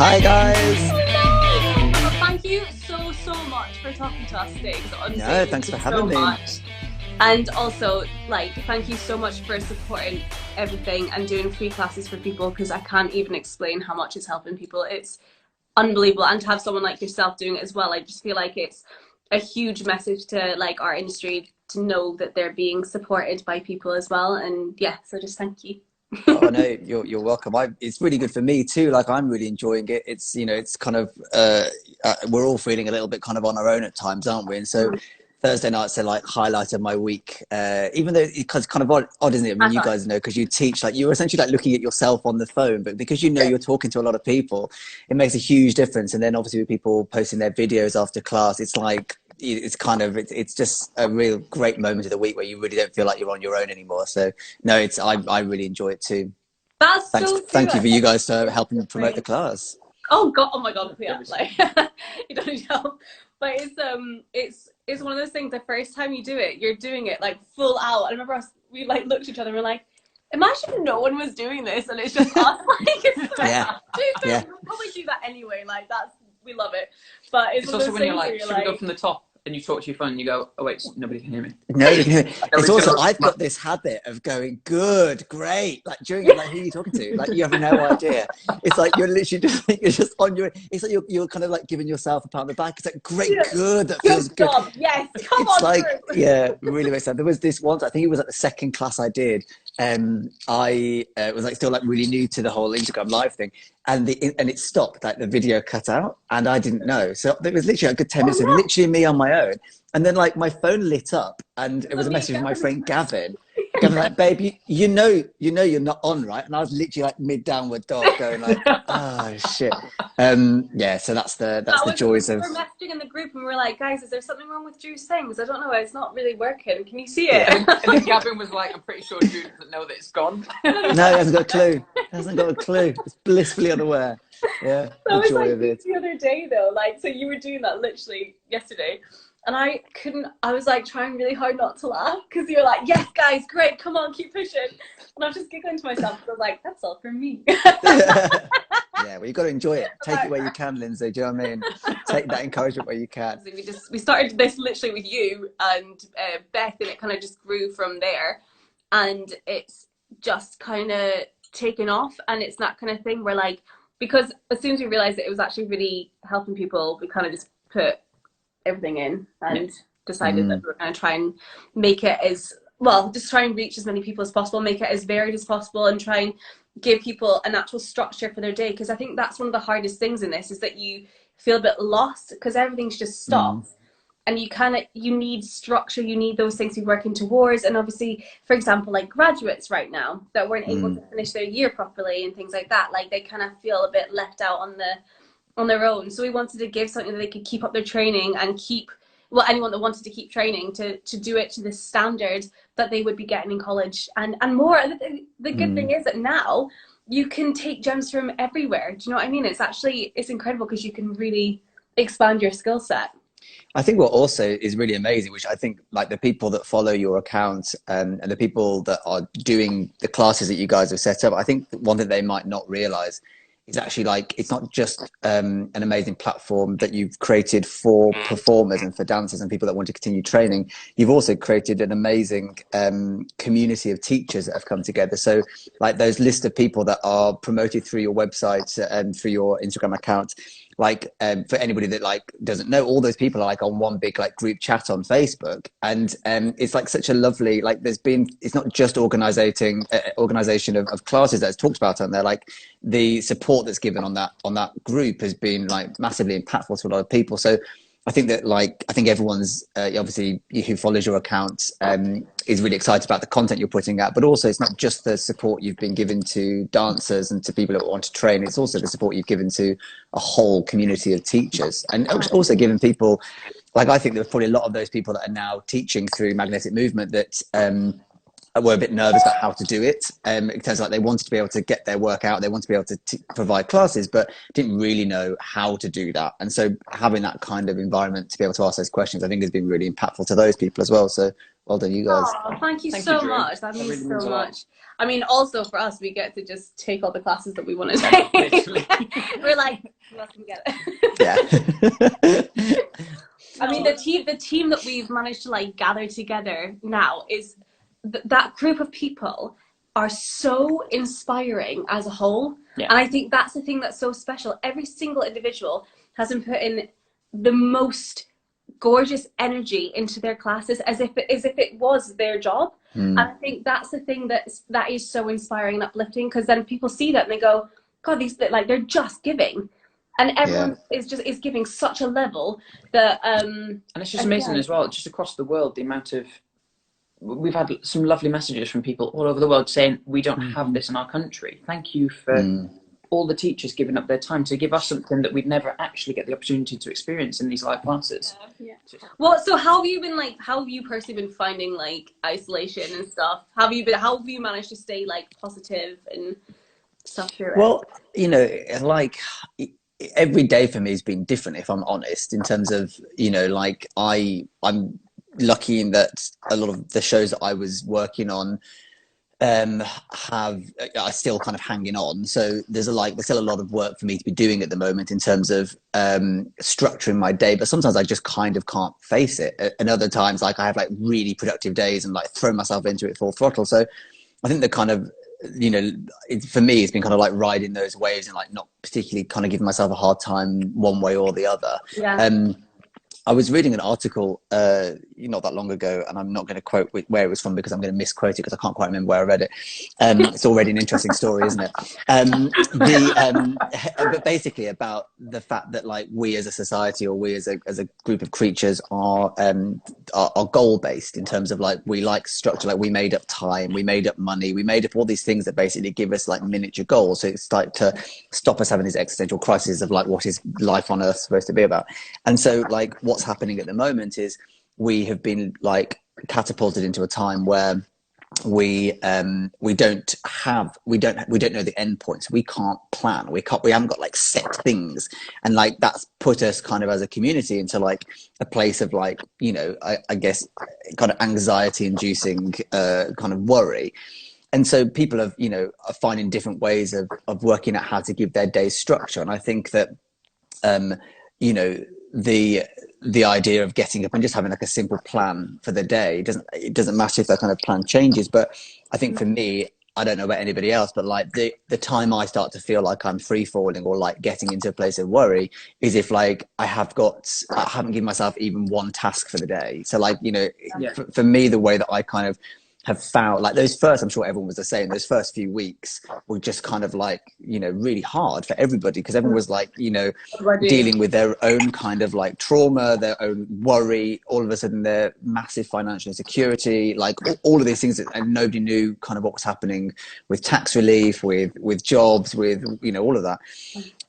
Hi guys. Well, thank you so much for talking to us today. Because honestly, No, thanks for having me. Much. And also, like, thank you so much for supporting everything and doing free classes for people, because I can't even explain how much it's helping people. It's unbelievable. And to have someone like yourself doing it as well, I just feel like it's a huge message to like our industry to know that they're being supported by people as well. And yeah, so just thank you. Oh no, you're welcome. It's really good for me too. Like I'm really enjoying it. It's it's kind of we're all feeling a little bit kind of on our own at times, aren't we? And so Thursday nights are like highlight of my week. Even though it's kind of odd, isn't it? I mean, you guys know, because you teach, like you're essentially like looking at yourself on the phone, but because you're talking to a lot of people, it makes a huge difference. And then obviously with people posting their videos after class, it's like it's just a real great moment of the week where you really don't feel like you're on your own anymore. So no, I really enjoy it too. That's so true. Thank you for you guys for helping promote the class. Oh God! Oh my God! Yeah, like you don't need help, but it's one of those things. The first time you do it, you're doing it like full out. I remember we like looked at each other and we're like, imagine if no one was doing this and it's just us. Like, yeah. We'll probably do that anyway. Like we love it. But it's also when you're like, should we go from the top? And you talk to your phone and you go, oh wait, nobody can hear me. Nobody can hear me. It's also, I've got this habit of going, good, great. Like during it, like who are you talking to? Like you have no idea. It's like you're literally just on your, it's like you're kind of like giving yourself a pat on the back. It's like, great, good, that feels good. Yes, come it's on. Like, yeah, really makes sense. There was this once, I think it was at the second class I did. I was like still like really new to the whole Instagram live thing, and it stopped, like the video cut out, and I didn't know. So there was literally a good 10 minutes of literally me on my own, and then like my phone lit up, and it was a message from my friend Gavin. Gavin like, babe, you know you're not on, right? And I was literally like mid downward dog, going like, oh shit. Yeah, so that's the joys of. We were messaging in the group and we were like, guys, is there something wrong with Drew's things? I don't know, it's not really working. Can you see it? Yeah. And then Gavin was like, I'm pretty sure Drew doesn't know that it's gone. No, he hasn't got a clue. It's blissfully unaware. Yeah, that the joy of it. The other day though, like, so you were doing that literally yesterday. And I was like trying really hard not to laugh, because you're like, yes, guys, great, come on, keep pushing. And I was just giggling to myself, because I was like, that's all for me. Yeah, well, you've got to enjoy it. Take it where you can, Lindsay. Do you know what I mean? Take that encouragement where you can. We started this literally with you and Beth, and it kind of just grew from there. And it's just kind of taken off. And it's that kind of thing where, like, because as soon as we realized that it was actually really helping people, we kind of just put everything in and decided that we were going to try and make it as well, just try and reach as many people as possible, make it as varied as possible, and try and give people an actual structure for their day. Because I think that's one of the hardest things in this, is that you feel a bit lost because everything's just stopped. And you need structure, you need those things you're working towards. And obviously, for example, like graduates right now that weren't able to finish their year properly and things like that, like they kind of feel a bit left out on their own. So we wanted to give something that they could keep up their training and keep, well, anyone that wanted to keep training to do it to the standard that they would be getting in college and more. The good thing is that now you can take gems from everywhere. Do you know what I mean? It's incredible, because you can really expand your skill set. I think what also is really amazing, which I think like the people that follow your account and the people that are doing the classes that you guys have set up, I think one thing they might not realize is actually like it's not just an amazing platform that you've created for performers and for dancers and people that want to continue training. You've also created an amazing community of teachers that have come together. So like those list of people that are promoted through your website and through your Instagram account, like for anybody that like doesn't know, all those people are like on one big like group chat on Facebook, and it's like such a lovely, like it's not just organization of classes that's talked about on there. Like the support that's given on that group has been like massively impactful to a lot of people. So I think that everyone's obviously who follows your account is really excited about the content you're putting out, but also it's not just the support you've been given to dancers and to people that want to train, it's also the support you've given to a whole community of teachers, and also giving people, like I think there's probably a lot of those people that are now teaching through magnetic movement that were a bit nervous about how to do it. It turns out they wanted to be able to get their work out, they wanted to be able to provide classes, but didn't really know how to do that. And so having that kind of environment to be able to ask those questions, I think has been really impactful to those people as well. So well done, you guys. Oh, thank you so much. That means so much. I mean, also for us, we get to just take all the classes that we want to take. We're like, who else can get it? Yeah. I mean, the team that we've managed to like gather together now is that group of people are so inspiring as a whole. Yeah. And I think that's the thing that's so special. Every single individual has been put in the most gorgeous energy into their classes as if it was their job. And I think that's the thing that is so inspiring and uplifting, because then people see that and they go, God, they're just giving, and everyone is giving such a level that and it's just amazing as well, just across the world, the amount of, we've had some lovely messages from people all over the world saying we don't have this in our country. Thank you for all the teachers giving up their time to give us something that we'd never actually get the opportunity to experience in these live classes. Well, so how have you personally been finding like isolation and stuff? How have you managed to stay like positive and stuff through it? Well, you know, like every day for me has been different, if I'm honest, in terms of, you know, like I'm lucky in that a lot of the shows that I was working on are still kind of hanging on. So there's still a lot of work for me to be doing at the moment in terms of structuring my day. But sometimes I just kind of can't face it. And other times, like I have like really productive days and like throw myself into it full throttle. So I think the kind of, you know, for me, it's been kind of like riding those waves and like not particularly kind of giving myself a hard time one way or the other. I was reading an article not that long ago, and I'm not going to quote where it was from because I'm going to misquote it because I can't quite remember where I read it. It's already an interesting story, isn't it? But basically about the fact that like we as a society, or we as a group of creatures are goal based in terms of like we like structure. Like we made up time, we made up money, we made up all these things that basically give us like miniature goals. So it's like to stop us having these existential crises of like what is life on Earth supposed to be about. And so like what's happening at the moment is we have been like catapulted into a time where we don't know the end point, so we can't plan, we haven't got like set things, and like that's put us kind of as a community into like a place of like, you know, I guess kind of anxiety inducing kind of worry. And so people have, you know, are finding different ways of working out how to give their day structure. And I think that you know, the idea of getting up and just having like a simple plan for the day, it doesn't matter if that kind of plan changes. But I think for me, I don't know about anybody else, but like the time I start to feel like I'm free falling or like getting into a place of worry is if like I haven't given myself even one task for the day. So like, you know, for me, the way that I kind of have found like those first, I'm sure everyone was the same, those first few weeks were just kind of like, you know, really hard for everybody, because everyone was like, you know, dealing with their own kind of like trauma, their own worry, all of a sudden their massive financial insecurity, like all of these things, and nobody knew kind of what was happening with tax relief, with jobs, with, you know, all of that.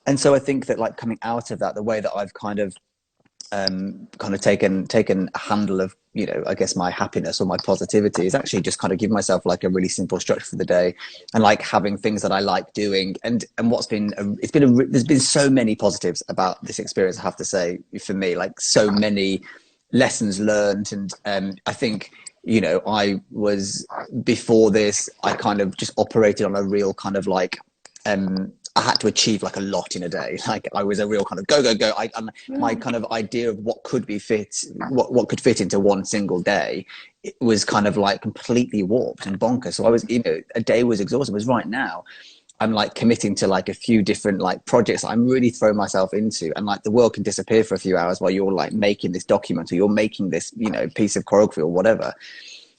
And so I think that like coming out of that, the way that I've kind of taken a handle of, you know, I guess my happiness or my positivity is actually just kind of give myself like a really simple structure for the day, and like having things that I like doing. And what's been there's been so many positives about this experience, I have to say, for me, like so many lessons learned. And I think, you know, before this, I kind of just operated on a real kind of like I had to achieve like a lot in a day. Like I was a real kind of go. My kind of idea of what could fit into one single day, it was kind of like completely warped and bonkers. So I was, you know, a day was exhausting. Whereas right now, I'm like committing to like a few different like projects that I'm really throwing myself into, and like the world can disappear for a few hours while you're like making this document or you're making this, you know, piece of choreography or whatever.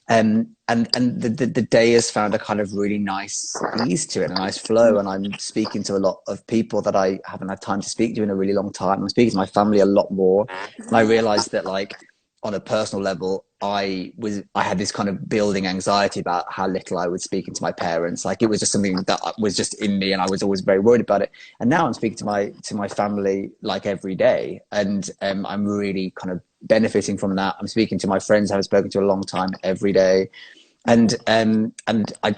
And the day has found a kind of really nice ease to it, a nice flow. And I'm speaking to a lot of people that I haven't had time to speak to in a really long time. I'm speaking to my family a lot more. And I realized that like on a personal level, I had this kind of building anxiety about how little I was speaking to my parents. Like it was just something that was just in me, and I was always very worried about it. And now I'm speaking to my family like every day, and I'm really kind of benefiting from that. I'm speaking to my friends I haven't spoken to in a long time every day. And I'm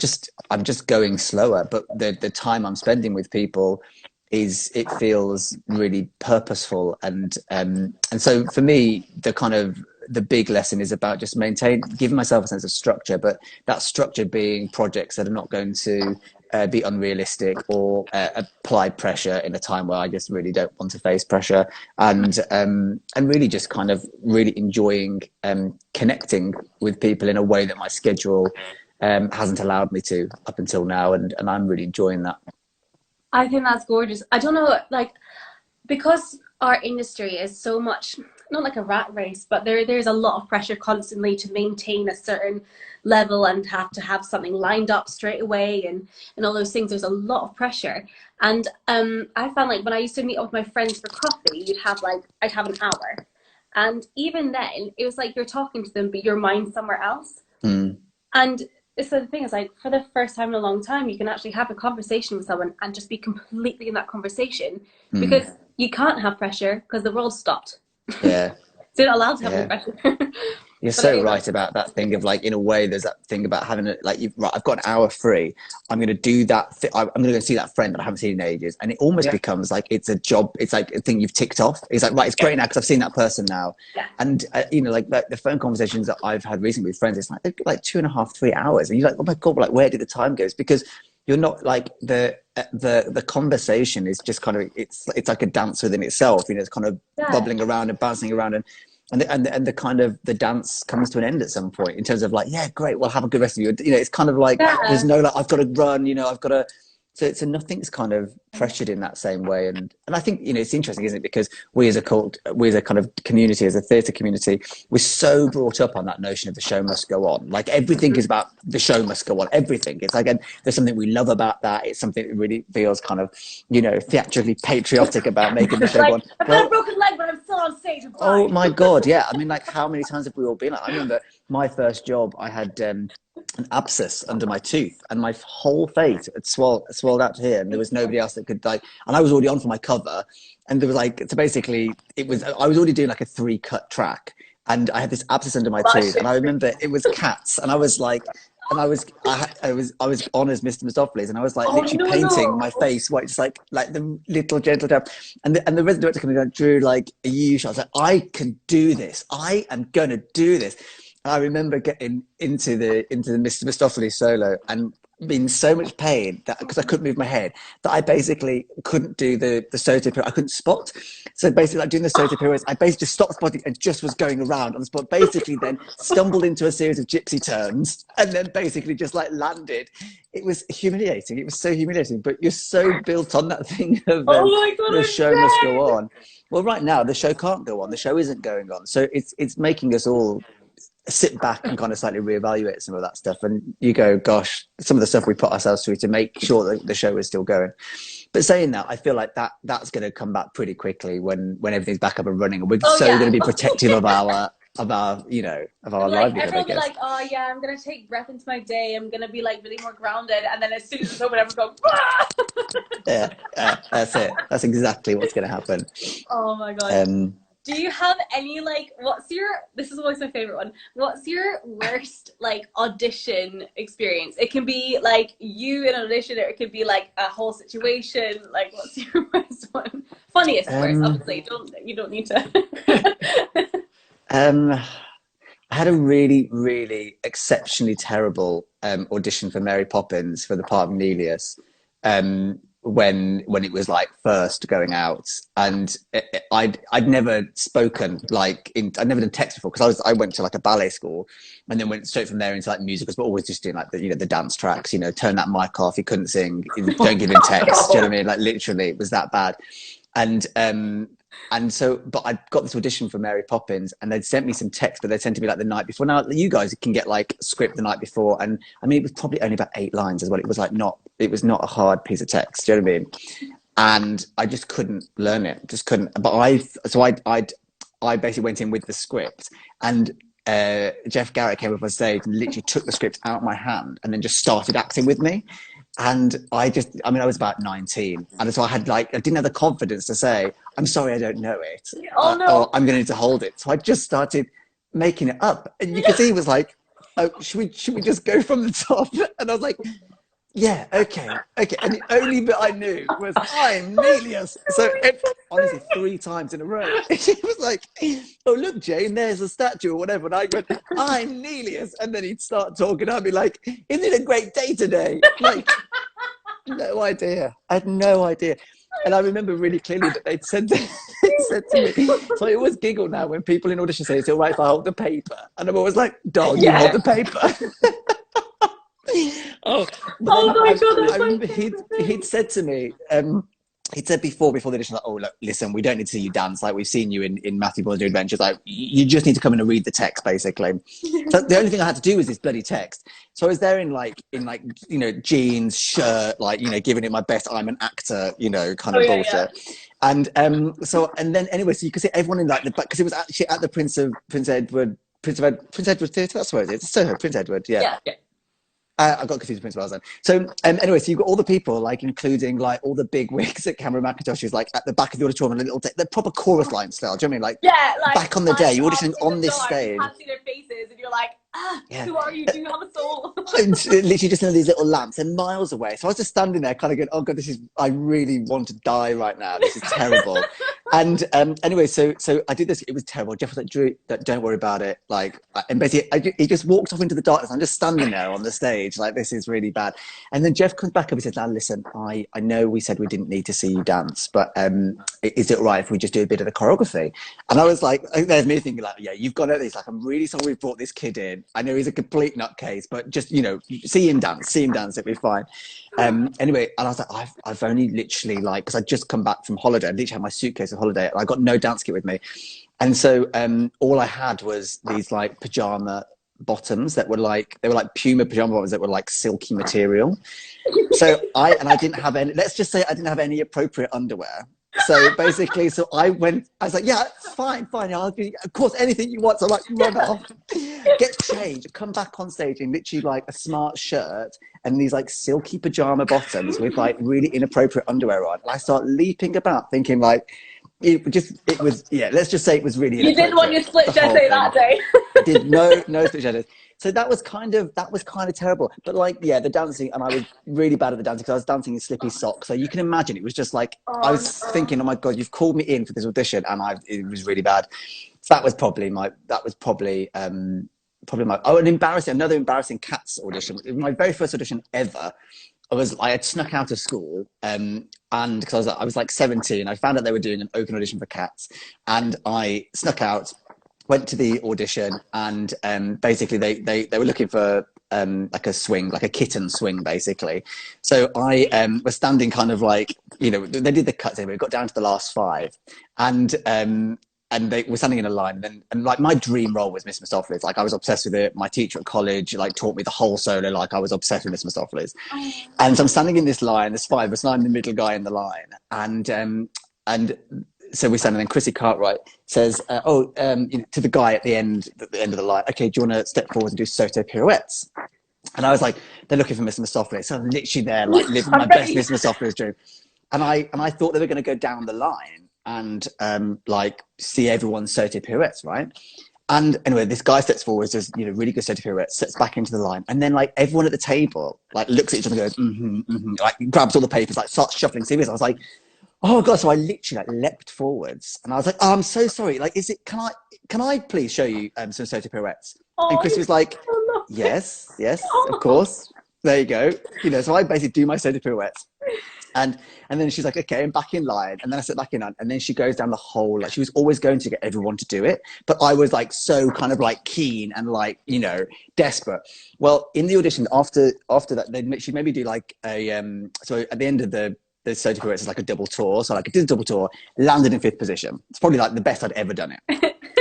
just going slower, but the time I'm spending with people it feels really purposeful. And so for me, the big lesson is about just giving myself a sense of structure, but that structure being projects that are not going to be unrealistic or apply pressure in a time where I just really don't want to face pressure, and really just kind of really enjoying connecting with people in a way that my schedule hasn't allowed me to up until now, and I'm really enjoying that. I think that's gorgeous. I don't know, like, because our industry is so much, not like a rat race, but there's a lot of pressure constantly to maintain a certain level and have to have something lined up straight away, and all those things. There's a lot of pressure. And I found, like, when I used to meet up with my friends for coffee, I'd have an hour. And even then, it was like you're talking to them, but your mind's somewhere else. Mm. And so the thing is, like, for the first time in a long time, you can actually have a conversation with someone and just be completely in that conversation, because you can't have pressure because the world stopped. Yeah. So you're not allowed to have any pressure. You're so right about that thing of, like, in a way, there's that thing about having right, I've got an hour free. I'm going to do that. I'm going to go see that friend that I haven't seen in ages. And it almost becomes like it's a job. It's like a thing you've ticked off. It's like, right, it's great now because I've seen that person now. Yeah. And, like the phone conversations that I've had recently with friends, it's like 2.5, 3 hours. And you're like, oh my God, like, where did the time go? It's because you're not, like, the conversation is just kind of, it's like a dance within itself. It's kind of bubbling around and bouncing around, and the kind of the dance comes to an end at some point, in terms of, like, yeah, great, well, have a good rest of you. It's kind of like there's no, like, I've got to run, I've got to. So nothing's kind of pressured in that same way, and I think it's interesting, isn't it? Because we as a kind of community, as a theatre community, we're so brought up on that notion of the show must go on. Like, everything is about the show must go on. Everything. It's like, and there's something we love about that. It's something that really feels kind of theatrically patriotic about making the show go on. I've got a broken leg, but I'm still on stage. Oh my God, yeah. I mean, like, how many times have we all been like? I remember my first job, I had an abscess under my tooth, and my whole face had swelled out to here, and there was nobody else that could, like, and I was already on for my cover, and there was, like, so basically I was already doing like a 3-cut track, and I had this abscess under my tooth, and I remember it was Cats, and I was like, and I was on as Mr. Mistopheles, and I was, like, literally painting my face white, just like the little gentle tap, and the resident director kind of drew, like, a U shot. I was like, I can do this. I am gonna do this. And I remember getting into the Mr. Mistopheles solo and being in so much pain that, because I couldn't move my head, that I basically couldn't do the soto period. I couldn't spot. So basically, like, doing the soto periods, I basically just stopped spotting and just was going around on the spot. Basically, then stumbled into a series of gypsy turns, and then basically just, like, landed. It was humiliating. It was so humiliating. But you're so built on that thing of the show must go on. Well, right now the show can't go on. The show isn't going on. So it's making us all sit back and kind of slightly reevaluate some of that stuff, and you go, gosh, some of the stuff we put ourselves through to make sure that the show is still going. But saying that, I feel like that's going to come back pretty quickly when everything's back up and running, and we're going to be protective of our livelihood. Everyone will be like, oh yeah, I'm gonna take breath into my day, I'm gonna be, like, really more grounded, and then as soon as it's over, everyone's going, ah! yeah, that's it. That's exactly what's going to happen. Oh my God. Do you have any, like, this is always my favorite one, what's your worst, like, audition experience? It can be, like, you in an audition, or it could be, like, a whole situation. Like, what's your worst one? Funniest worst, obviously. You don't need to. I had a really, really exceptionally terrible audition for Mary Poppins for the part of Nelius. When it was, like, first going out, and I'd never spoken, like, I'd never done text before, because I went to, like, a ballet school, and then went straight from there into, like, musicals, but always just doing, like, the dance tracks, turn that mic off, you couldn't sing, don't give him text. Do you know what I mean? Like, literally, it was that bad. And so, but I got this audition for Mary Poppins, and they'd sent me some text, but they tend to be, like, the night before. Now, you guys can get, like, script the night before, and I mean, it was probably only about 8 lines as well. It was, like, it was not a hard piece of text. Do you know what I mean? And I just couldn't learn it. Just couldn't. But I basically went in with the script, and Jeff Garrett came up on stage and literally took the script out of my hand and then just started acting with me. And I was about 19. And so I didn't have the confidence to say, I'm sorry, I don't know it. Oh, no. Or I'm going to need to hold it. So I just started making it up. And you could see he was like oh, should we just go from the top? And I was like, yeah, okay. And the only bit I knew was I'm Nelius. So honestly, 3 times in a row, she was like, oh, look, Jane, there's a statue or whatever. And I went, I'm Nelius. And then he'd start talking. I'd be like, isn't it a great day today? Like, no idea. I had no idea. And I remember really clearly that they'd said to me, so I always giggle now when people in audition say, it's all right if I hold the paper. And I'm always like, dog, you hold the paper. Oh my God, I remember he'd said to me, he'd said before the audition, like, oh, look, listen, we don't need to see you dance. Like, we've seen you in Matthew Boy's New Adventures. Like, you just need to come in and read the text, basically. So the only thing I had to do was this bloody text. So I was there in like, you know, jeans, shirt, like, you know, giving it my best, I'm an actor, you know, kind of bullshit. Yeah. And then anyway, so you could see everyone in like the back, because it was actually at the Prince Edward Theatre. That's where it is. It's Soho, Prince Edward, yeah. I got confused with Prince Wales then. So anyway, so you've got all the people, like, including like all the big wigs at Cameron McIntosh, is like at the back of the auditorium, a little the proper chorus line style. Do you know what I mean? Like, back on the day, you're auditioning on this stage. You can't see their faces, and you're like, who are you? Do you have a soul? Literally just in these little lamps and miles away. So I was just standing there kind of going, oh God, I really want to die right now. This is terrible. And anyway, so I did this. It was terrible. Jeff was like, Drew, don't worry about it. Like, and basically he just walked off into the darkness. I'm just standing there on the stage. Like, this is really bad. And then Jeff comes back up and says, now listen, I know we said we didn't need to see you dance, but is it all right if we just do a bit of the choreography? And I was like, there's me thinking like, yeah, you've got it. He's like, I'm really sorry we brought this kid in. I know he's a complete nutcase, but just, you know, see him dance, it'll be fine. Anyway, and I was like, I've only literally, like, because I'd just come back from holiday, I literally had my suitcase of holiday, and I got no dance kit with me. And so all I had was these like pajama bottoms that were like, they were like Puma pajama bottoms that were like silky material. So I didn't have any, let's just say I didn't have any appropriate underwear. So basically, I was like, yeah, fine, I'll be, of course, anything you want. So like, run off, get changed, come back on stage in literally like a smart shirt and these like silky pajama bottoms with like really inappropriate underwear on. And I start leaping about thinking like, let's just say it was really inappropriate. You didn't want your split jersey that day. Did no split jersey. So that was kind of terrible. But like, yeah, the dancing, and I was really bad at the dancing because I was dancing in slippy socks. So you can imagine it was just like, I was thinking, oh my God, you've called me in for this audition, and it was really bad. So that was probably another embarrassing Cats audition. My very first audition ever. I had snuck out of school, and because I was like 17, I found out they were doing an open audition for Cats, and I snuck out, went to the audition, and basically they were looking for like a swing, like a kitten swing, basically. So I was standing kind of like, you know, they did the cuts anyway, we got down to the last 5, and they were standing in a line, and like my dream role was Miss Mistopheles. Like, I was obsessed with it. My teacher at college like taught me the whole solo. Like, I was obsessed with Miss Mistopheles. And so I'm standing in this line, there's 5 of us, and I'm the middle guy in the line. And so we stand, and then Chrissy Cartwright says, to the guy at the end of the line, okay, do you want to step forward and do Soto pirouettes? And I was like, they're looking for Miss Mistopheles. So I'm literally there, like, living my best Miss Mistopheles dream. And I thought they were going to go down the line and like see everyone's Soto pirouettes, right? And anyway, this guy steps forward, does, you know, really good Soto pirouettes, sets back into the line, and then like everyone at the table like looks at each other and goes, like grabs all the papers, like starts shuffling CVs. I was like, oh God! So I literally like leapt forwards, and I was like, oh, I'm so sorry. Like, can I please show you some Soto pirouettes? And Chris was like, yes, of course. There you go. You know, so I basically do my Soto pirouettes. And then she's like, okay, I'm back in line. And then I sit back in line. And then she goes down the whole, like, she was always going to get everyone to do it. But I was like, so kind of like keen and like, you know, desperate. Well, in the audition, after that, she'd maybe do like so at the end of the Soto pirouettes is like a double tour. So like I did a double tour, landed in 5th position. It's probably like the best I'd ever done it.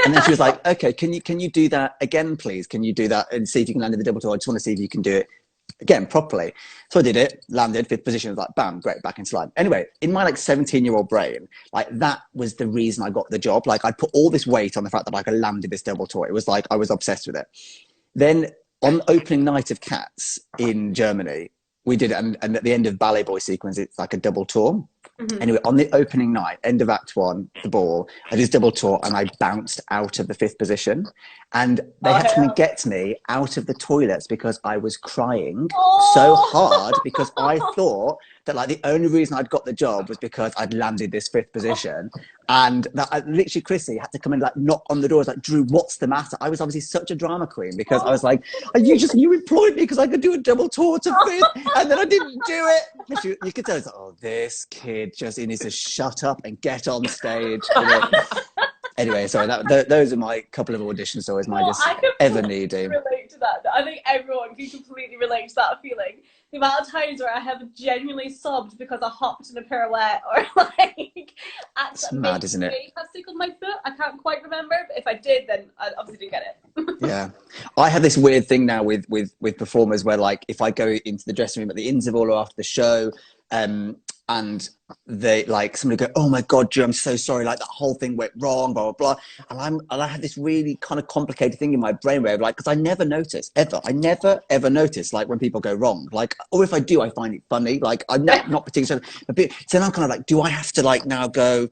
And then she was like, okay, can you do that again, please? Can you do that and see if you can land in the double tour? I just want to see if you can do it again properly. So I did it, landed 5th position, was like, bam, great, back into line. Anyway, in my like 17-year-old brain, like that was the reason I got the job. Like, I put all this weight on the fact that like I landed this double tour. It was like I was obsessed with it. Then on opening night of Cats in Germany, we did it, and at the end of Ballet Boy sequence, it's like a double tour. Anyway, on the opening night, end of Act 1, the ball, I did this double tour and I bounced out of the 5th position. And they had to come and get me out of the toilets because I was crying so hard, because I thought that like the only reason I'd got the job was because I'd landed this 5th position. And that I, literally Chrissy had to come and like knock on the doors like, Drew, what's the matter? I was obviously such a drama queen because I was like, you employed me because I could do a double tour to 5th and then I didn't do it. You could tell it's like, oh, this kid just needs to shut up and get on stage. You know? Anyway, sorry, those are my couple of audition stories. My just ever needing. Relate to that. I think everyone can completely relate to that feeling. The amount of times where I have genuinely sobbed because I hopped in a pirouette or like it's mad, isn't it? I tickled my foot. I can't quite remember, but if I did, then I obviously didn't get it. Yeah, I have this weird thing now with performers where like if I go into the dressing room at the interval or after the show, and they like somebody go, oh my god, Drew, I'm so sorry, like that whole thing went wrong, blah blah blah, and I had this really kind of complicated thing in my brain where like, because I never notice ever notice like when people go wrong, like, or if I do I find it funny, like I'm not particularly a bit, so then I'm kind of like, do I have to like now go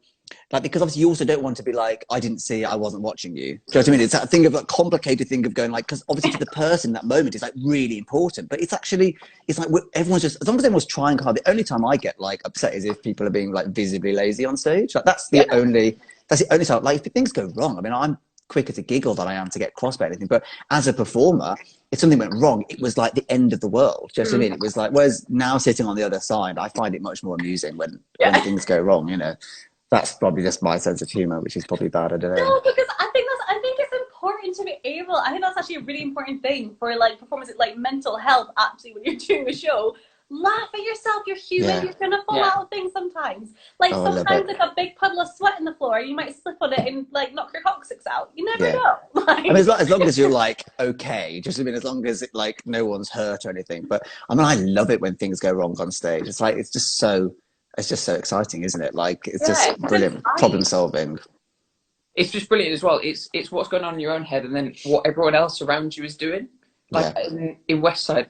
like, because obviously you also don't want to be like, I didn't see it, I wasn't watching you. Do you know what I mean? It's that thing of a complicated thing of going like, because obviously to the person that moment is like really important, but it's actually, it's like everyone's just, as long as everyone's trying hard, the only time I get like upset is if people are being like visibly lazy on stage. Like that's the only time, like if things go wrong, I mean, I'm quicker to giggle than I am to get cross by anything, but as a performer, if something went wrong, it was like the end of the world. Do you know what I mean? It was like, whereas now sitting on the other side, I find it much more amusing when things go wrong, you know. That's probably just my sense of humour, which is probably bad. I don't know. No, because I think it's important to be able. I think that's actually a really important thing for like performance, like mental health. Actually, when you're doing a show, laugh at yourself. You're human. You're gonna fall out of things sometimes. Like sometimes, like a big puddle of sweat on the floor, you might slip on it and like knock your coccyx out. You never know. Like, I mean, as long as you're like okay, just I mean, as long as it like no one's hurt or anything. But I mean, I love it when things go wrong on stage. It's like it's just so exciting, isn't it? Like it's just brilliant problem solving. It's just brilliant as well. It's what's going on in your own head and then what everyone else around you is doing. Like in West Side,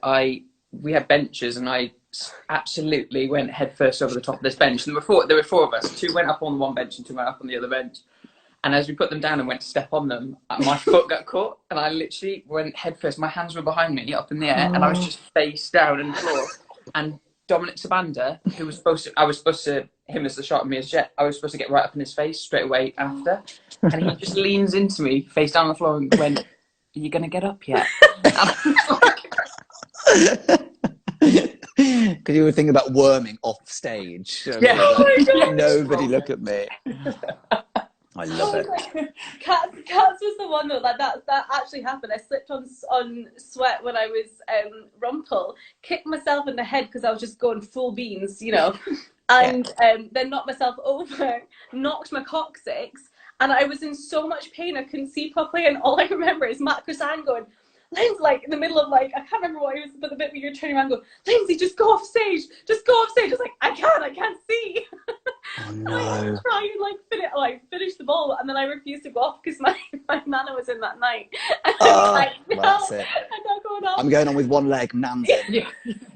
we had benches and I absolutely went head first over the top of this bench. And there were four of us. 2 went up on one bench and 2 went up on the other bench. And as we put them down and went to step on them, my foot got caught and I literally went head first. My hands were behind me up in the air and I was just face down on the floor. And Dominic Sabanda, who was supposed to, him as the shot and me as Jet, I was supposed to get right up in his face straight away after. And he just leans into me, face down on the floor, and went, are you going to get up yet? Because you were thinking about worming off stage. Yeah. Like, nobody look at me. I love it. Cats was the one that actually happened. I slipped on sweat when I was Rumpel, kicked myself in the head because I was just going full beans, you know, and then knocked myself over, knocked my coccyx, and I was in so much pain I couldn't see properly, and all I remember is Matt Chrisanne going, Lindsay, like in the middle of like, I can't remember what he was, but the bit where you're turning around and go, Lindsay, just go off stage. I was like, I can't see. Oh no. I was trying to finish the ball, and then I refused to go off because my nana was in that night. And I was like, no, that's it. I'm not going off. I'm going on with one leg, Nan's in. Yeah,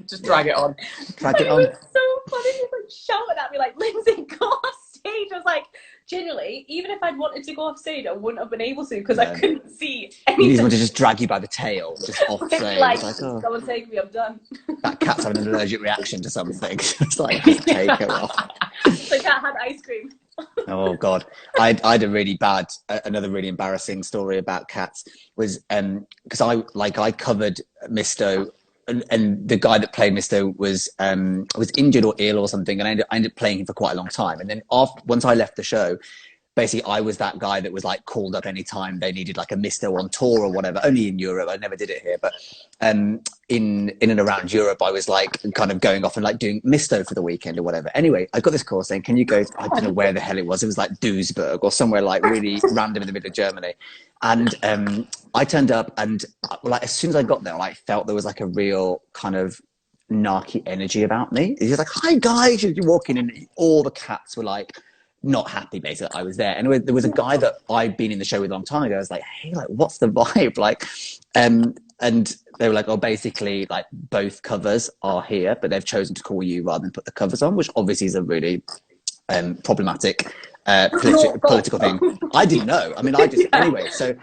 just drag it on. Drag it on. It was so funny. He was like shouting at me like, Lindsay, go off stage. I was like, genuinely, even if I'd wanted to go off stage, I wouldn't have been able to because I couldn't see anything. You need someone to just drag you by the tail, just off stage. Like, oh, come and take me, I'm done. That cat's having an allergic reaction to something. It's like, just take her off. The cat had ice cream. Oh God, I had a really bad, another really embarrassing story about cats was because I covered Misto, and the guy that played Misto was injured or ill or something, and I ended up playing him for quite a long time. And then once I left the show, basically I was that guy that was like called up anytime they needed like a Misto on tour or whatever. Only in Europe, I never did it here, but in and around Europe, I was like kind of going off and like doing Misto for the weekend or whatever. Anyway, I got this call saying, can you go to, I don't know where the hell it was. It was like Duisburg or somewhere like really random in the middle of Germany. And I turned up, and like as soon as I got there, I felt there was like a real kind of narky energy about me. He was like, hi guys, you walk in, and all the cats were like not happy basically I was there. And there was a guy that I'd been in the show with a long time ago. I was like, hey, like what's the vibe like? And they were like, oh, basically, like both covers are here, but they've chosen to call you rather than put the covers on, which obviously is a really problematic political thing. I didn't know. I mean, anyway. So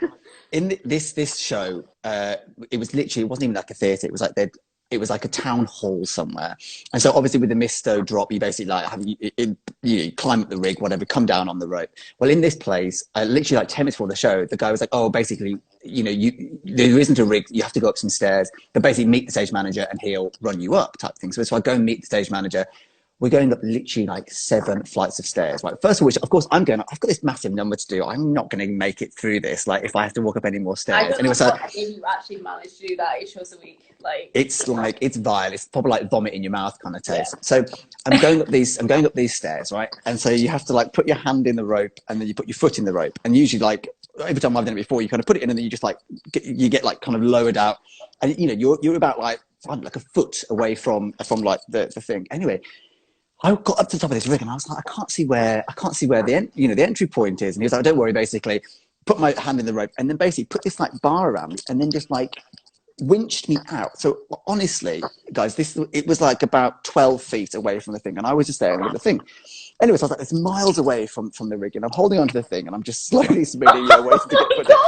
in this show, it wasn't even like a theatre. It was like a town hall somewhere. And so obviously with the misto drop, you basically like you climb up the rig, whatever, come down on the rope. Well, in this place, literally like 10 minutes before the show, the guy was like, oh, basically, there isn't a rig. You have to go up some stairs, but basically meet the stage manager and he'll run you up type thing. So I go and meet the stage manager. We're going up literally like 7 flights of stairs. Like, first of which, of course, I've got this massive number to do. I'm not going to make it through this. Like, if I have to walk up any more stairs. I don't know if you actually manage to do that 8 shows a week. It's vile. It's probably like vomit in your mouth kind of taste. Yeah. So I'm going up these stairs, right? And so you have to like put your hand in the rope and then you put your foot in the rope. And usually, like, every time I've done it before, you kind of put it in and then you just like get like kind of lowered out. And you're about like a foot away from like the thing. Anyway, I got up to the top of this rig and I was like, I can't see where the entry point is. And he was like, don't worry, basically, put my hand in the rope and then basically put this like bar around and then just like winched me out. So honestly, guys, it was like about 12 feet away from the thing. And I was just there with the thing. Anyway, so I was like, it's miles away from the rig and I'm holding onto the thing and I'm just slowly spinning, waiting to get put down.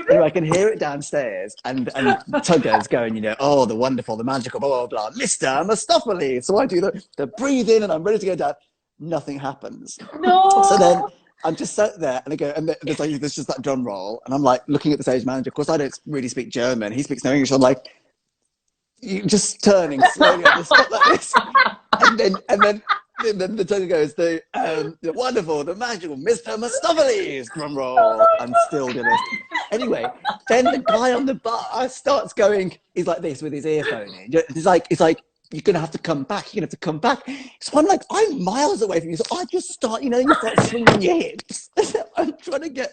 Anyway, I can hear it downstairs and Tugger's going, oh, the wonderful, the magical, blah, blah, blah, Mr. Mustopheles. So I do the breathe in and I'm ready to go down. Nothing happens. No. So then I'm just sat there and I go, and there's just that drum roll. And I'm like looking at the stage manager. Of course, I don't really speak German. He speaks no English. I'm like, you just turning slowly on the spot like this. And then the Tugger goes, the wonderful, the magical Mr. Mustopheles, drum roll. I'm still doing this. Anyway, then the guy on the bar starts going, he's like this with his earphone in. It's like, you're going to have to come back. You're going to have to come back. So I'm like, I'm miles away from you. So I just start, you start swinging your hips. I'm trying to get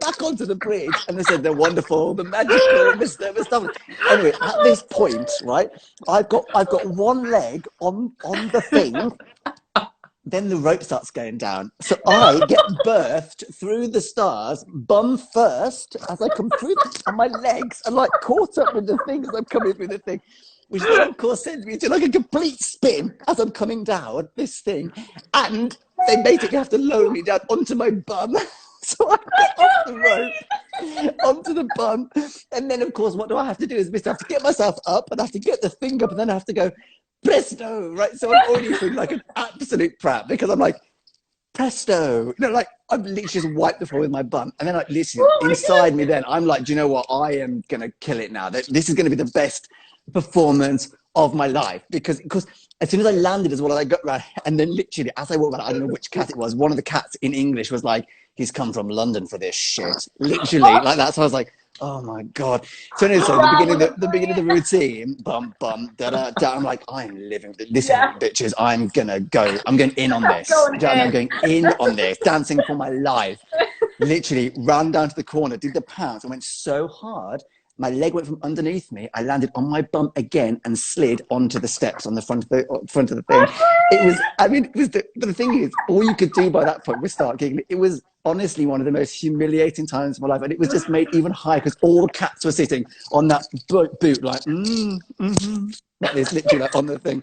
back onto the bridge. And they said, the wonderful, the magical Mr. Mustopheles. Anyway, at this point, right, I've got one leg on the thing. Then the rope starts going down. So I get birthed through the stars, bum first, as I come through, and my legs are like caught up with the thing as I'm coming through the thing. Which then, of course, sends me into like a complete spin as I'm coming down this thing. And they basically have to lower me down onto my bum. So I get off the rope, onto the bum. And then, of course, what do I have to do is I have to get myself up and I have to get the thing up and then I have to go, presto, right? So I'm already feeling like an absolute prat because I'm like, presto. Like I've literally just wiped the floor with my bum. And then like literally inside me then, I'm like, do you know what? I am going to kill it now. This is going to be the best performance of my life because as soon as I landed as well, I got right, and then literally as I walked around, I don't know which cat it was. One of the cats in English was like, "He's come from London for this shit." Literally like that. So I was like, "Oh my god!" So anyway, the beginning of the routine, bum bum da da da. I'm like, I'm living this, bitches. I'm going in on this. I'm going in on this, dancing for my life. Literally ran down to the corner, did the pounce, and went so hard. My leg went from underneath me. I landed on my bum again and slid onto the steps on the front of the thing. The thing is, all you could do by that point was start giggling. It was honestly one of the most humiliating times of my life. And it was just made even higher because all the cats were sitting on that boot like, like this, literally like on the thing.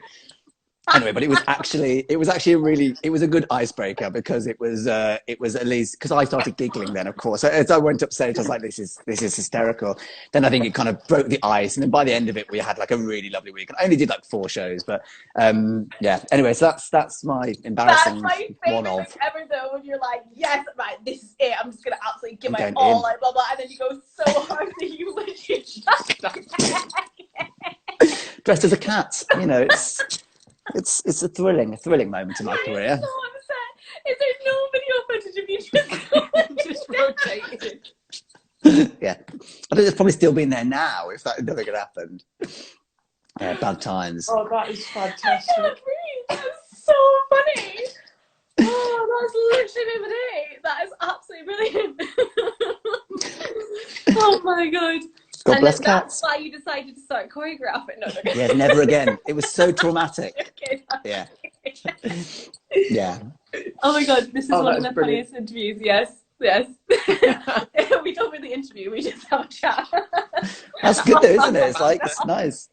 Anyway, but it was actually a good icebreaker because it was at least because I started giggling then, of course. So as I went upstage, I was like, this is hysterical. Then I think it kind of broke the ice, and then by the end of it, we had like a really lovely week. And I only did like 4 shows, but yeah. Anyway, so that's my embarrassing one-off ever though. When you're like, yes, right, this is it. I'm just gonna absolutely give my all, like blah blah, and then you go so hard that you literally just dressed as a cat. It's a thrilling moment in my career. So upset. Is there no video footage of you just rotated? Yeah, I think it's probably still been there now if that never could happen. Yeah, bad times. Oh, that is fantastic. I can't breathe. That's so funny. Oh, that's literally the day. That is absolutely brilliant. Oh my god. God bless cats. That's why you decided to start choreographing. No. Yeah, never again. It was so traumatic. Yeah. Yeah. Oh my god, this is one of the funniest interviews. Yes. We don't over the interview, we just have a chat. That's good though, isn't it? It's like, it's nice.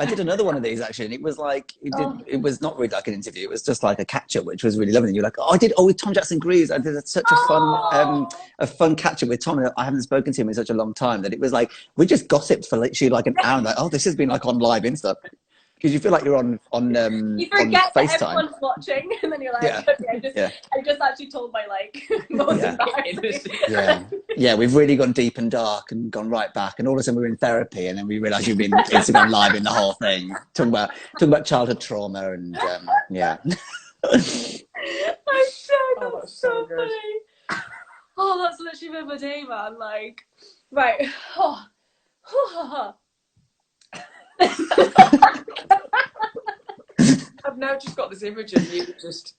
I did another one of these actually, and it was like it was not really like an interview. It was just like a catch up, which was really lovely. And you're like, oh, I did with Tom Jackson Greaves. I did such a fun catch up with Tom. I haven't spoken to him in such a long time that it was like we just gossiped for literally like an hour. Like, oh, this has been like on live Insta. Because you feel like you're on you forget on that everyone's watching, and then you're like, okay, I just actually told my like most embarrassing. Yeah, we've really gone deep and dark and gone right back, and all of a sudden we're in therapy, and then we realise you've been Instagram live in the whole thing, talking about childhood trauma and yeah. I'm sure that's so funny. Oh, that's literally been my day, man. Like, right. I've now just got this image of you just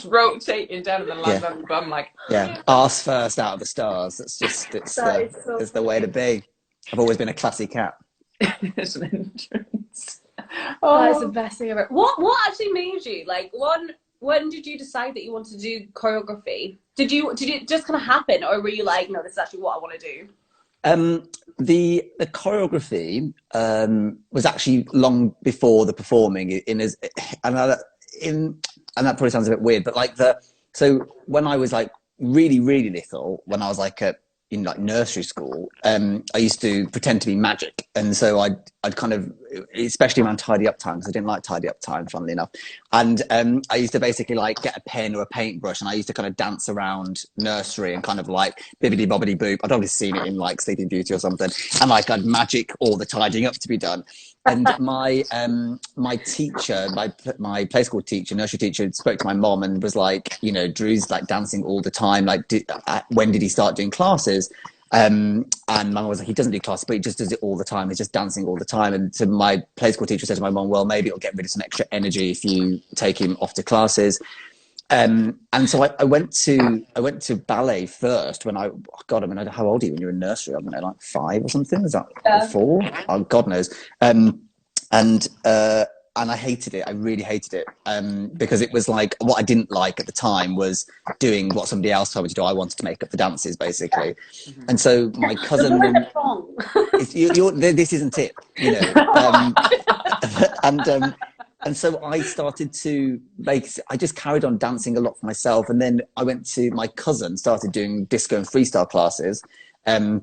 rotating down the line of the bum, like arse first out of the stars. It's the way to be. I've always been a classy cat. It's an entrance. That is the best thing ever. What actually made you like when did you decide that you wanted to do choreography? Did it just kind of happen, or were you like, no, this is actually what I want to do? The choreography was actually long before the performing and that probably sounds a bit weird, but like so when I was like really little, when I was like in like nursery school, I used to pretend to be magic, and so I'd kind of, especially around tidy up time, because I didn't like tidy up time, funnily enough, and I used to basically like get a pen or a paintbrush, and I used to kind of dance around nursery and kind of like bibbidi bobbidi boop. I'd obviously seen it in like Sleeping Beauty or something, and like I'd magic all the tidying up to be done. And my teacher, my play school teacher, nursery teacher, spoke to my mom and was like, you know, Drew's like dancing all the time. Like, when did he start doing classes? And my mom was like, he doesn't do classes, but he just does it all the time. He's just dancing all the time. And so my play school teacher said to my mom, well, maybe it'll get rid of some extra energy if you take him off to classes. And so I went to ballet first when I don't know, how old are you when you're in nursery? I don't know, like 5 or something. Is that 4? Oh, God knows. And I hated it. I really hated it. Because it was like, what I didn't like at the time was doing what somebody else told me to do. I wanted to make up the dances, basically. And so my cousin, this isn't it, you know. And so I started to I just carried on dancing a lot for myself. And then I went to my cousin, started doing disco and freestyle classes. And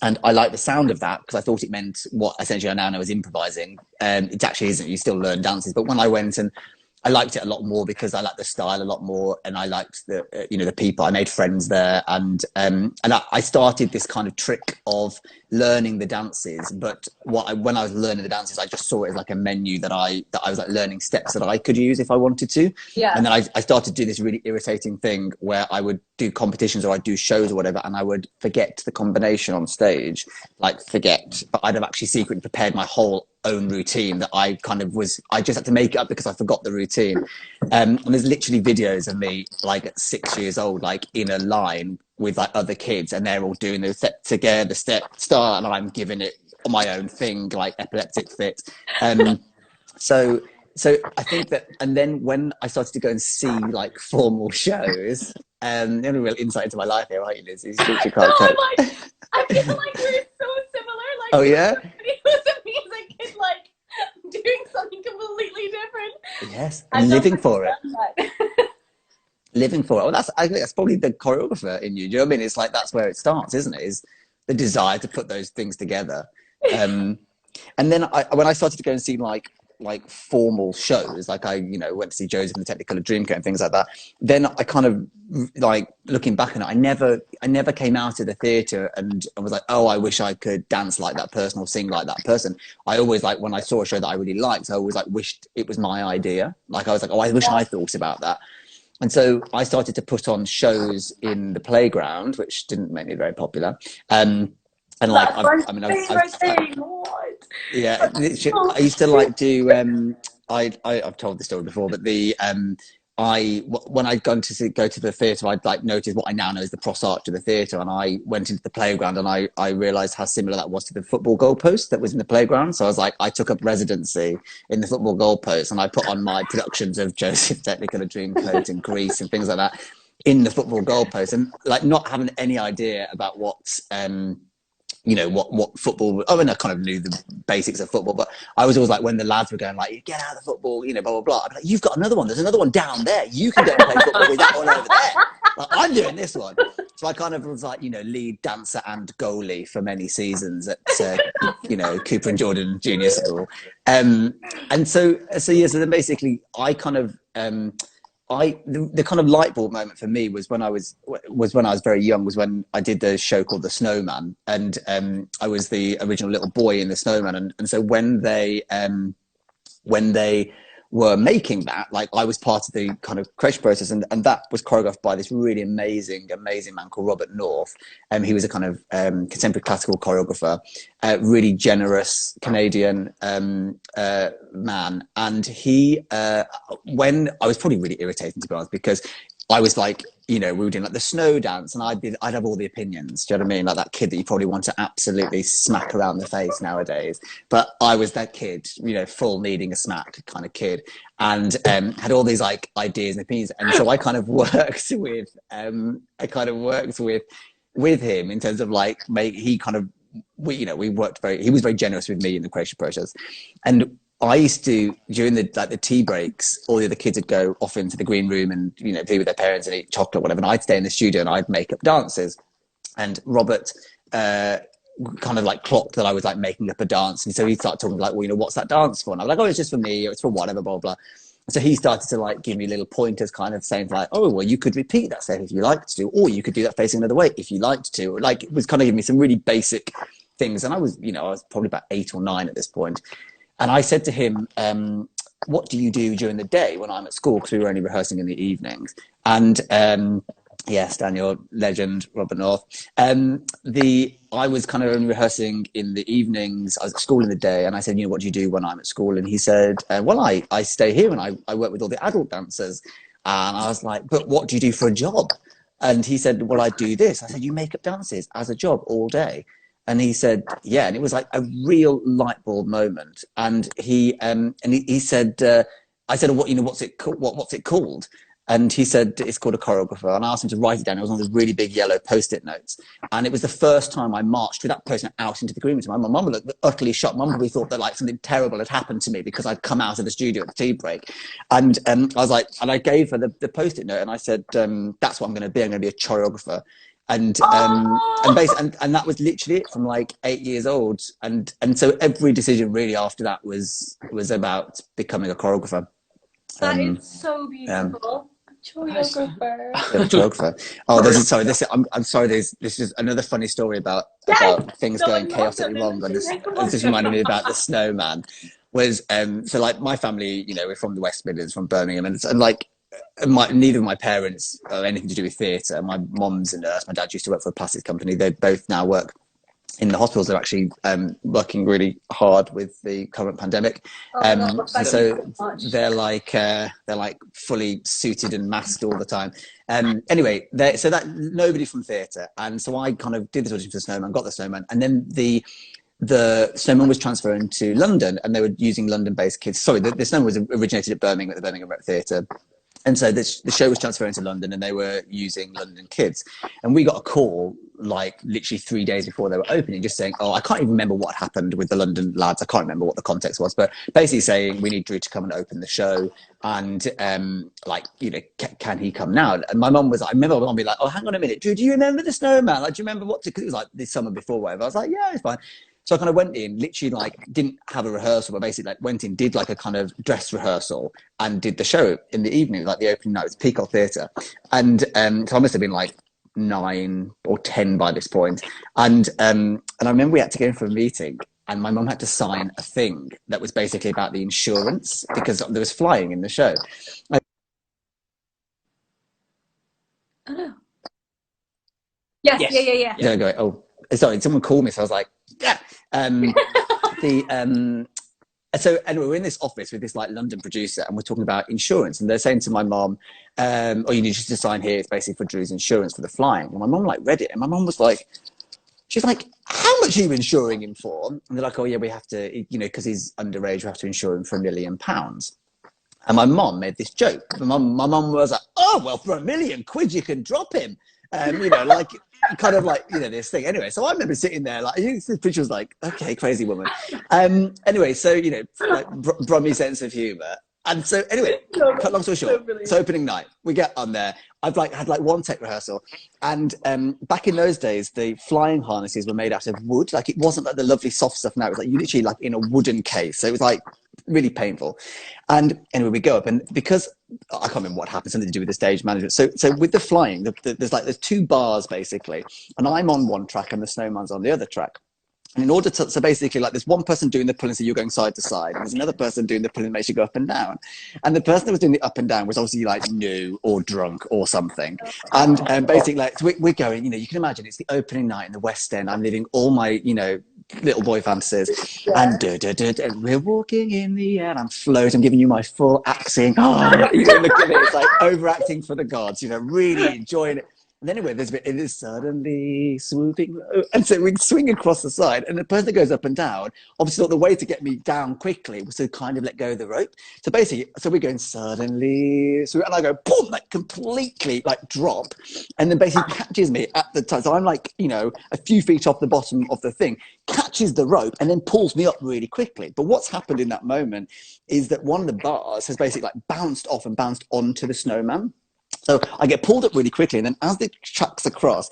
I liked the sound of that because I thought it meant what essentially I now know is improvising. It actually isn't. You still learn dances. But when I went, and I liked it a lot more because I liked the style a lot more, and I liked the people. I made friends there, and I started this kind of trick of learning the dances. But when I was learning the dances, I just saw it as like a menu that I was like learning steps that I could use if I wanted to. Yeah. And then I started to do this really irritating thing where I would do competitions or I'd do shows or whatever, and I would forget the combination on stage, but I'd have actually secretly prepared my whole own routine that I just had to make it up because I forgot the routine. And there's literally videos of me like at 6 years old, like in a line with like other kids, and they're all doing the step together, the step start, and I'm giving it my own thing, like epileptic fit. So I think that, and then when I started to go and see like formal shows, the only real insight into my life here, right, Liz? Is I feel like we're so similar. Like, oh yeah, it was me as a kid, like doing something completely different. Yes, and living for it. Living for it. Well, I think that's probably the choreographer in you. Do you know what I mean? It's like that's where it starts, isn't it? Is the desire to put those things together. And then when I started to go and see like formal shows, like I went to see Joseph and the Technicolor Dreamcoat and things like that, then I kind of, like, looking back on it, I never came out of the theatre and was like, oh, I wish I could dance like that person or sing like that person. I always, like, when I saw a show that I really liked, I always like wished it was my idea. Like I was like, oh, I wish I thought about that. And so I started to put on shows in the playground, which didn't make me very popular. And like, yeah, I used to like do. I've told this story before, but when I'd gone to go to the theatre, I'd like noticed what I now know is the cross arch of the theatre, and I went into the playground and I realised how similar that was to the football goalpost that was in the playground. So I was like, I took up residency in the football goalpost, and I put on my productions of Joseph Technicolor Dreamcoat and Grease and things like that. in the football goalpost, and like not having any idea about what what football. Oh, and I kind of knew the basics of football, but I was always like, when the lads were going like, get out of the football, blah blah blah. I'd be like, you've got another one. There's another one down there. You can go and play football with that one over there. Like, I'm doing this one. So I kind of was like, lead dancer and goalie for many seasons at Cooper and Jordan Junior School, and so then basically I kind of. The kind of light bulb moment for me was when I was very young, was when I did the show called The Snowman, and I was the original little boy in The Snowman, and so when they were making that, like I was part of the kind of creation process, and that was choreographed by this really amazing man called Robert North. He was a kind of contemporary classical choreographer, really generous Canadian man, and he when I was probably really irritating, to be honest, because I was like, we were doing like the snow dance, and I'd have all the opinions. Do you know what I mean? Like that kid that you probably want to absolutely smack around the face nowadays. But I was that kid, full needing a smack kind of kid, and had all these like ideas and opinions. And so I kind of worked with with him in terms of like he was very generous with me in the creation process. And I used to, during the tea breaks, all the other kids would go off into the green room and be with their parents and eat chocolate, whatever, and I'd stay in the studio and I'd make up dances. And Robert kind of like clocked that I was like making up a dance, and so he started talking like, well, what's that dance for? And I was like, oh, it's just for me, or it's for whatever, blah blah. And so he started to like give me little pointers, kind of saying like, oh, well, you could repeat that step if you liked to, or you could do that facing another way if you liked to. Like, it was kind of giving me some really basic things, and I was probably about 8 or 9 at this point. And I said to him, what do you do during the day when I'm at school? Because we were only rehearsing in the evenings. And yes, Daniel, legend, Robert North. I was kind of only rehearsing in the evenings. I was at school in the day. And I said, what do you do when I'm at school? And he said, well, I stay here and I work with all the adult dancers. And I was like, but what do you do for a job? And he said, well, I do this. I said, you make up dances as a job all day? And he said, yeah. And it was like a real light bulb moment. And he said, I said, what's it called? And he said, it's called a choreographer. And I asked him to write it down. It was on those really big yellow Post-it notes. And it was the first time I marched with that Post-it note out into the green room. My mum looked utterly shocked. Mum probably thought that like something terrible had happened to me because I'd come out of the studio at the tea break. And I was like, and I gave her the Post-it note, and I said, that's what I'm going to be. I'm going to be a choreographer. And that was literally it, from like 8 years old. And so every decision really after that was about becoming a choreographer. That is so beautiful. Choreographer. Choreographer. Oh, I'm sorry. This is another funny story about things going chaotically wrong. But this just reminded me about the snowman. Was so like my family, we're from the West Midlands, from Birmingham, and like. Neither of my parents are anything to do with theatre. My mom's a nurse. My dad used to work for a plastics company. They both now work in the hospitals. They're actually working really hard with the current pandemic. And so they're like fully suited and masked all the time. Anyway, so that nobody from theatre. And so I kind of did the audition for the Snowman, got the Snowman, and then the Snowman was transferring to London, and they were using London-based kids. Sorry, the Snowman was originated at Birmingham, at the Birmingham Rep Theatre. And so the show was transferring to London, and they were using London kids. And we got a call like literally 3 days before they were opening, just saying, oh, I can't even remember what happened with the London lads. I can't remember what the context was, but basically saying we need Drew to come and open the show. And can he come now? And my mum I remember my mum being like, oh, hang on a minute, Drew, do you remember the Snowman? Like, do you remember because it was like the summer before, whatever. I was like, yeah, it's fine. So I kind of went in, literally like didn't have a rehearsal, but basically like went in, did like a kind of dress rehearsal, and did the show in the evening, like the opening night. It was Peacock Theatre. And so I must have been like 9 or 10 by this point. And I remember we had to go in for a meeting, and my mum had to sign a thing that was basically about the insurance, because there was flying in the show. Oh no. Yes. Yeah. There I go. Oh, sorry, someone called me, so I was like, yeah. So anyway, we're in this office with this like London producer, and we're talking about insurance, and they're saying to my mom, oh, you need just to sign here, it's basically for Drew's insurance for the flying. And my mom like read it, and my mom was like, she's like, how much are you insuring him for? And they're like, oh yeah, we have to, because he's underage, we have to insure him for £1 million. And my mom made this joke. My mom was like, "Oh, well, for £1,000,000 you can drop him." You know, like kind of like, you know, this thing. Anyway, so I remember sitting there like, this picture was like, okay, crazy woman. Anyway, so, you know, like Brummy sense of humor. And so anyway, cut long story short, it's opening night. We get on there. I've like had like one tech rehearsal, and back in those days, the flying harnesses were made out of wood. Like it wasn't like the lovely soft stuff now. It was like you literally like in a wooden case. So it was like really painful. And anyway, we go up, and because I can't remember what happened, something to do with the stage management. So with the flying, there's two bars basically, and I'm on one track and the snowman's on the other track. And in order to, so basically, like there's one person doing the pulling, so you're going side to side, and there's another person doing the pulling that makes you go up and down. And the person that was doing the up and down was obviously like new or drunk or something. And basically, like so we're going, you know, you can imagine it's the opening night in the West End. I'm living all my, you know, little boy fantasies, and we're walking in the air. I'm floating. I'm giving you my full acting. Oh, you know, look at it. It's like overacting for the gods. You know, really enjoying it. And anyway, there's a bit, it is suddenly swooping low. And so we swing across the side, and the person that goes up and down, obviously thought the way to get me down quickly was to kind of let go of the rope. So basically, so we're going suddenly, and I go, boom, like completely like drop, and then basically catches me at the time. So I'm like, you know, a few feet off the bottom of the thing, catches the rope, and then pulls me up really quickly. But what's happened in that moment is that one of the bars has basically like bounced off and bounced onto the snowman. So I get pulled up really quickly, and then as the tracks across,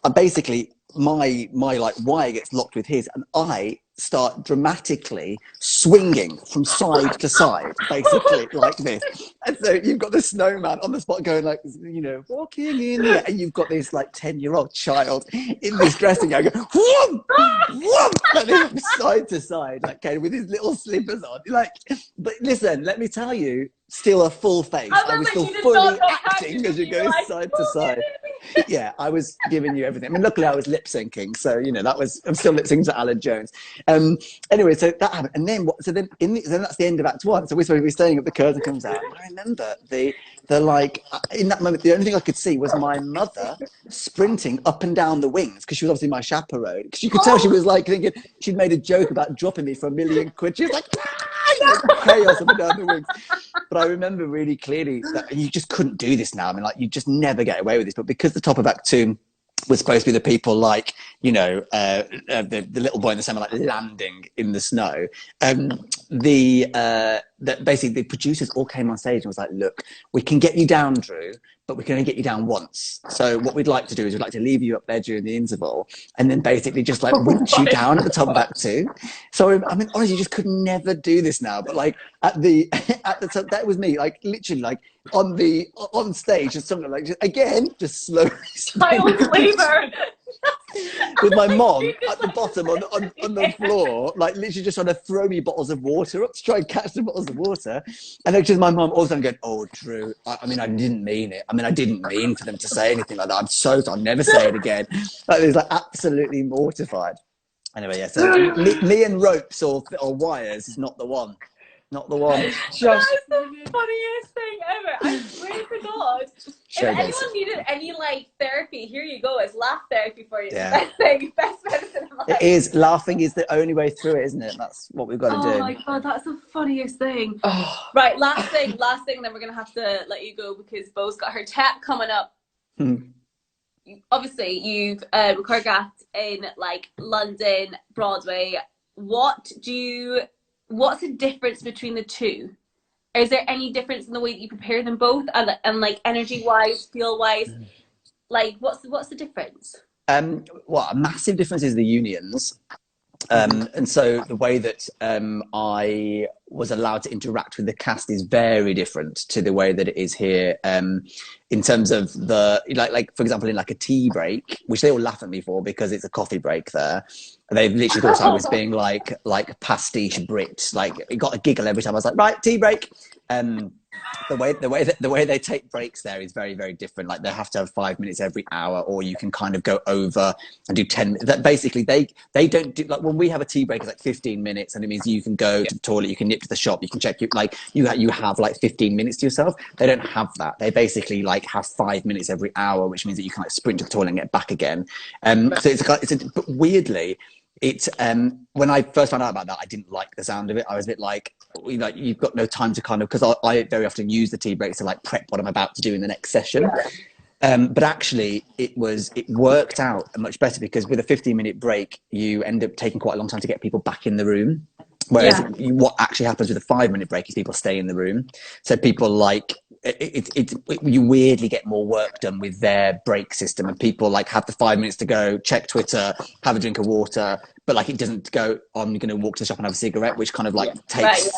I basically my like wire gets locked with his, and I start dramatically swinging from side to side, basically like this. And so you've got the snowman on the spot going like, you know, walking in the air, and you've got this like 10-year-old child in this dressing gown going, whoom, whoom, like this, side to side, like okay, with his little slippers on. Like, but listen, let me tell you, still a full face. I was still fully acting as you go side to side. Yeah, I was giving you everything. I mean, luckily I was lip syncing, so you know I'm still lip syncing to Alan Jones. Anyway, so that happened, and then then that's the end of Act One. So we're staying up, the curtain comes out. And I remember the like in that moment, the only thing I could see was my mother sprinting up and down the wings, because she was obviously my chaperone. Because you could tell she was like thinking she'd made a joke about dropping me for £1,000,000. She was like, chaos up and down the wings. But I remember really clearly that you just couldn't do this now. I mean, like you just never get away with this. But because the top of Act Two was supposed to be the people like, you know, the little boy in the summer, like landing in the snow. That basically the producers all came on stage and was like, look, we can get you down, Drew, but we can only get you down once. So what we'd like to do is we'd like to leave you up there during the interval, and then basically just like winch you down at the top of Act Two. So I mean, honestly, you just could never do this now. But like at the top, that was me, like literally like on stage, just something like just slowly. Child labor. With my mom at the bottom on the floor, like literally just trying to throw me bottles of water up to try and catch the bottles of water. And then just my mom all of a sudden going, oh, Drew, I mean, I didn't mean it. I mean, I didn't mean for them to say anything like that. I'm so sorry. I'll never say it again. Like, it was like absolutely mortified. Anyway, yeah, so me and ropes or wires is not the one. Not the one. That's the funniest thing ever. I swear to God. If anyone needed any like therapy, here you go. It's laugh therapy for you. Yeah. Best medicine in life. It is. Laughing is the only way through it, isn't it? That's what we've got to do. Oh my God, that's the funniest thing. Oh. Right, last thing, then we're gonna have to let you go because Bo's got her tech coming up. Obviously, you've choreographed in like London, Broadway. What's the difference between the two? Is there any difference in the way that you prepare them both, and like energy wise, feel wise? Like what's the difference? Well, a massive difference is the unions. And so the way that I was allowed to interact with the cast is very different to the way that it is here. In terms of the like for example, in like a tea break, which they all laugh at me for because it's a coffee break there. They literally thought I was being like pastiche Brit. Like it got a giggle every time I was like, right, tea break. The way they take breaks there is very, very different. Like they have to have 5 minutes every hour, or you can kind of go over and do 10 minutes. That basically they don't do, like when we have a tea break, it's like 15 minutes, and it means you can go to the toilet, you can nip to the shop, you can check you have like 15 minutes to yourself. They don't have that. They basically like have 5 minutes every hour, which means that you can like sprint to the toilet and get back again. But weirdly, it's when I first found out about that, I didn't like the sound of it. I was a bit like, like you've got no time to kind of, because I very often use the tea breaks to like prep what I'm about to do in the next session. But actually it worked out much better, because with a 15-minute break, you end up taking quite a long time to get people back in the room. Whereas what actually happens with a 5-minute break is people stay in the room. So people like, you weirdly get more work done with their break system, and people like have the 5 minutes to go check Twitter, have a drink of water, but like it doesn't go, oh, I'm going to walk to the shop and have a cigarette, which kind of like takes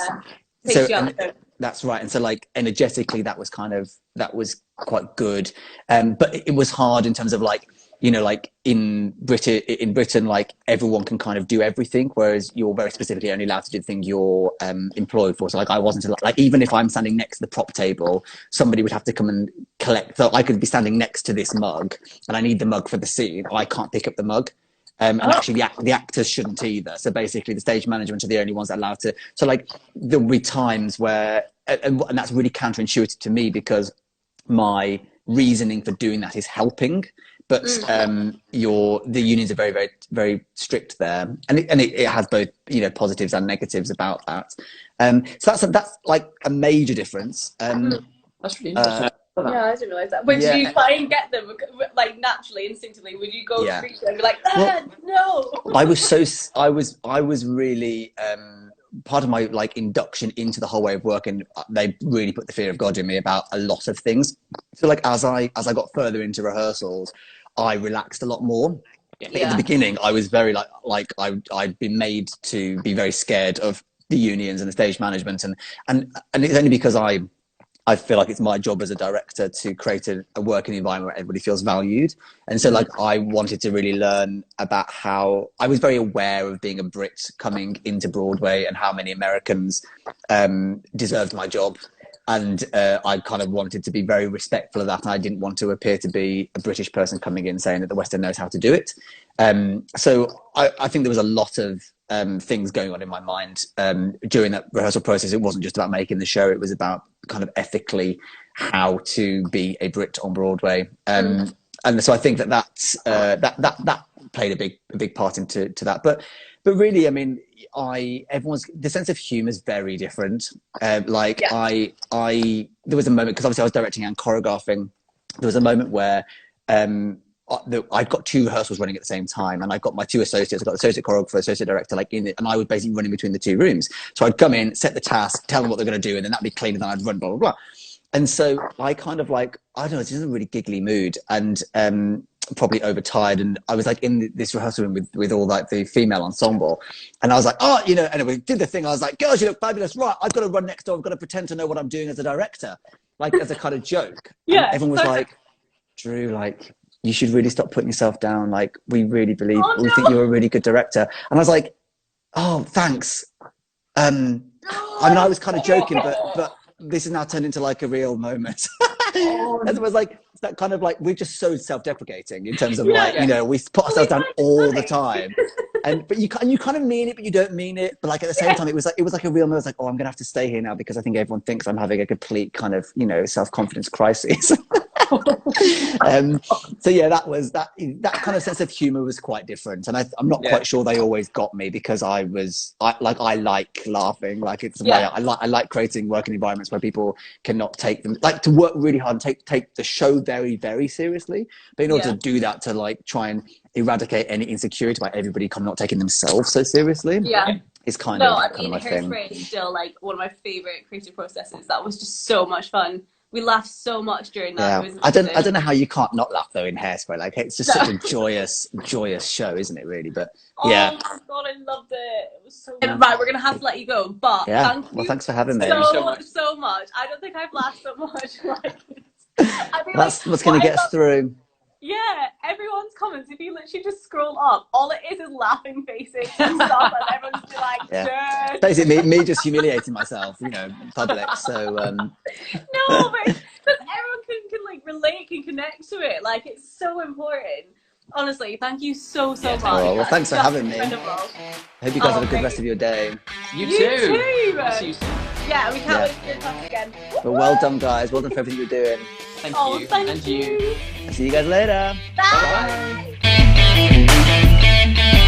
that's right. And so like energetically that was quite good. But it was hard in terms of like, you know, like in Britain, like everyone can kind of do everything, whereas you're very specifically only allowed to do the thing you're employed for. So like I wasn't like, even if I'm standing next to the prop table, somebody would have to come and collect. So I could be standing next to this mug and I need the mug for the scene. I can't pick up the mug. And actually the actors shouldn't either. So basically the stage management are the only ones that are allowed to. So like there'll be times where, and that's really counterintuitive to me, because my reasoning for doing that is helping. But the unions are very, very, very strict there, and it has both, you know, positives and negatives about that. So that's like a major difference. That's really interesting. Yeah, I didn't realise that. But did you try and get them, like, naturally, instinctively? Would you go to them and be like, no? I was really, part of my like induction into the whole way of working, they really put the fear of God in me about a lot of things. So like as I got further into rehearsals, I relaxed a lot more. At the beginning, I was very like I'd been made to be very scared of the unions and the stage management, and it's only because I feel like it's my job as a director to create a working environment where everybody feels valued. And so like I wanted to really learn about how, I was very aware of being a Brit coming into Broadway and how many Americans deserved my job. And I kind of wanted to be very respectful of that. And I didn't want to appear to be a British person coming in saying that the West End knows how to do it. So I think there was a lot of things going on in my mind during that rehearsal process. It wasn't just about making the show. It was about kind of ethically how to be a Brit on Broadway. And so I think that played a big part into that. But really, I mean, the sense of humor is very different. There was a moment, because obviously I was directing and choreographing. There was a moment where I'd got 2 rehearsals running at the same time, and I got my 2 associates. I got the associate choreographer, associate director, like in it, and I was basically running between the 2 rooms. So I'd come in, set the task, tell them what they're going to do, and then that'd be clean, and then I'd run, blah blah blah. And so I kind of like, I don't know, it's just a really giggly mood, and probably overtired. And I was like in this rehearsal room with all like the female ensemble, and I was like, oh, you know, and we did the thing. I was like, girls, you look fabulous. Right, I've got to run next door. I've got to pretend to know what I'm doing as a director, like as a kind of joke. And everyone was like, Drew, like, you should really stop putting yourself down. Like, we really believe, we think you're a really good director. And I was like, oh, thanks. I mean, I was kind of joking, but this has now turned into like a real moment. And it was like, it's that kind of like, we're just so self-deprecating in terms of like, you know, we put ourselves down all the time. But you kind of mean it, but you don't mean it. But like at the same time, it was like a real moment. It was like, oh, I'm gonna have to stay here now because I think everyone thinks I'm having a complete kind of, you know, self-confidence crisis. So yeah, that kind of sense of humor was quite different, and I'm not quite sure they always got me, because I like laughing. Like it's I like creating working environments where people cannot take them, like, to work really hard and take the show very, very seriously. But in order to do that, to like try and eradicate any insecurity by everybody kind of not taking themselves so seriously. Is kind of my thing. Hairspray is still like one of my favorite creative processes. That was just so much fun. We laughed so much during that. I don't know how you can't not laugh though in Hairspray. Like, it's just such a joyous show, isn't it? Really, but yeah. Oh my god, I loved it. It was so good. Right, we're gonna have to let you go, but thanks for having me. So much. I don't think I've laughed so much. Like, that's what's gonna get us through. Yeah, everyone's comments, if you literally just scroll up, all it is laughing faces and stuff, and everyone's just like, basically me just humiliating myself, you know, in public. So no, but because everyone can like relate, can connect to it. Like, it's so important. Honestly, thank you so much. Well, thanks for having me. Incredible. I hope you guys have a good rest of your day. You too. See you soon. Yeah, we can't wait to talk again. But well done, guys. Well done for everything you're doing. Thank you. Thank you. I'll see you guys later. Bye. Bye.